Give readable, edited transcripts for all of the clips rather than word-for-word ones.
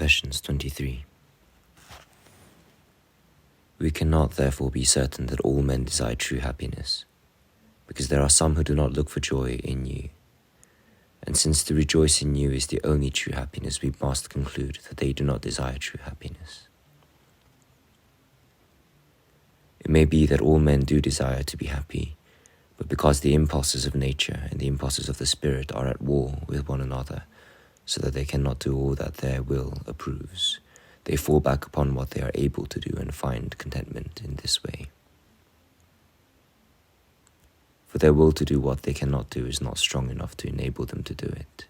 Confessions 23. We cannot therefore be certain that all men desire true happiness, because there are some who do not look for joy in you. And since to rejoice in you is the only true happiness, we must conclude that they do not desire true happiness. It may be that all men do desire to be happy, but because the impulses of nature and the impulses of the spirit are at war with one another, so that they cannot do all that their will approves, they fall back upon what they are able to do and find contentment in this way. For their will to do what they cannot do is not strong enough to enable them to do it.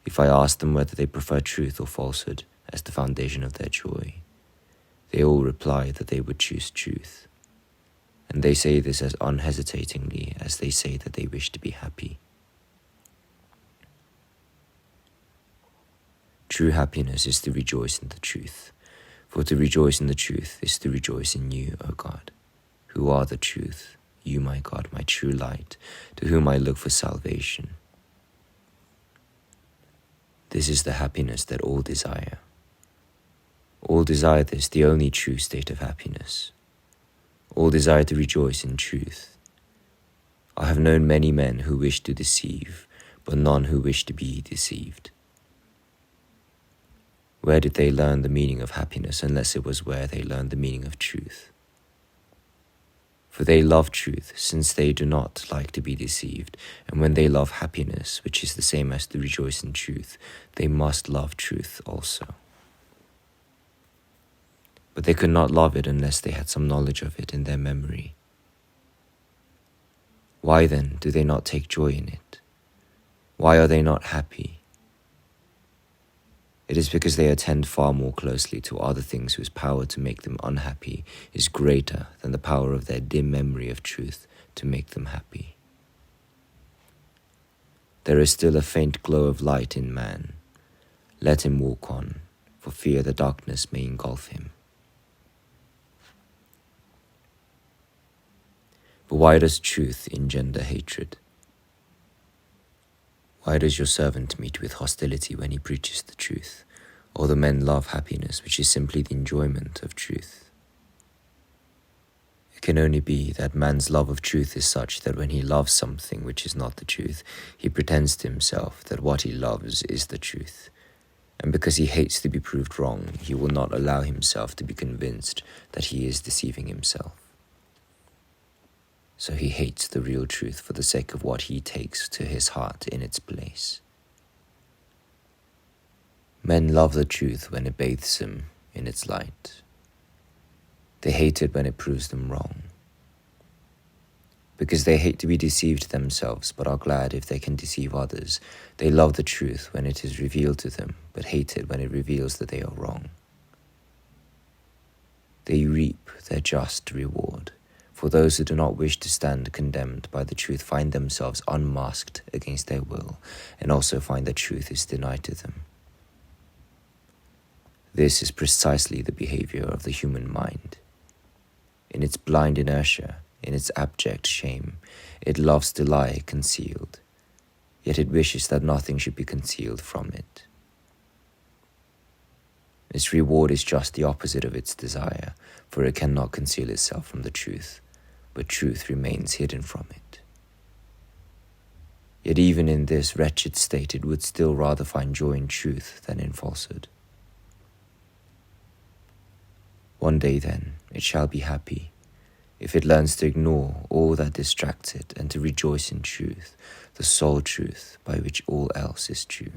If I ask them whether they prefer truth or falsehood as the foundation of their joy, they all reply that they would choose truth, and they say this as unhesitatingly as they say that they wish to be happy. True happiness is to rejoice in the truth, for to rejoice in the truth is to rejoice in you, O God, who are the truth, you, my God, my true light, to whom I look for salvation. This is the happiness that all desire. All desire this, the only true state of happiness. All desire to rejoice in truth. I have known many men who wish to deceive, but none who wish to be deceived. Where did they learn the meaning of happiness unless it was where they learned the meaning of truth? For they love truth, since they do not like to be deceived, and when they love happiness, which is the same as to rejoice in truth, they must love truth also. But they could not love it unless they had some knowledge of it in their memory. Why then do they not take joy in it? Why are they not happy? It is because they attend far more closely to other things whose power to make them unhappy is greater than the power of their dim memory of truth to make them happy. There is still a faint glow of light in man. Let him walk on, for fear the darkness may engulf him. But why does truth engender hatred? Why does your servant meet with hostility when he preaches the truth? Or the men love happiness, which is simply the enjoyment of truth? It can only be that man's love of truth is such that when he loves something which is not the truth, he pretends to himself that what he loves is the truth. And because he hates to be proved wrong, he will not allow himself to be convinced that he is deceiving himself. So he hates the real truth for the sake of what he takes to his heart in its place. Men love the truth when it bathes them in its light. They hate it when it proves them wrong. Because they hate to be deceived themselves, but are glad if they can deceive others, they love the truth when it is revealed to them, but hate it when it reveals that they are wrong. They reap their just reward. For those who do not wish to stand condemned by the truth find themselves unmasked against their will, and also find that truth is denied to them. This is precisely the behavior of the human mind. In its blind inertia, in its abject shame, it loves to lie concealed, yet it wishes that nothing should be concealed from it. Its reward is just the opposite of its desire, for it cannot conceal itself from the truth, but truth remains hidden from it. Yet even in this wretched state it would still rather find joy in truth than in falsehood. One day then it shall be happy, if it learns to ignore all that distracts it and to rejoice in truth, the sole truth by which all else is true.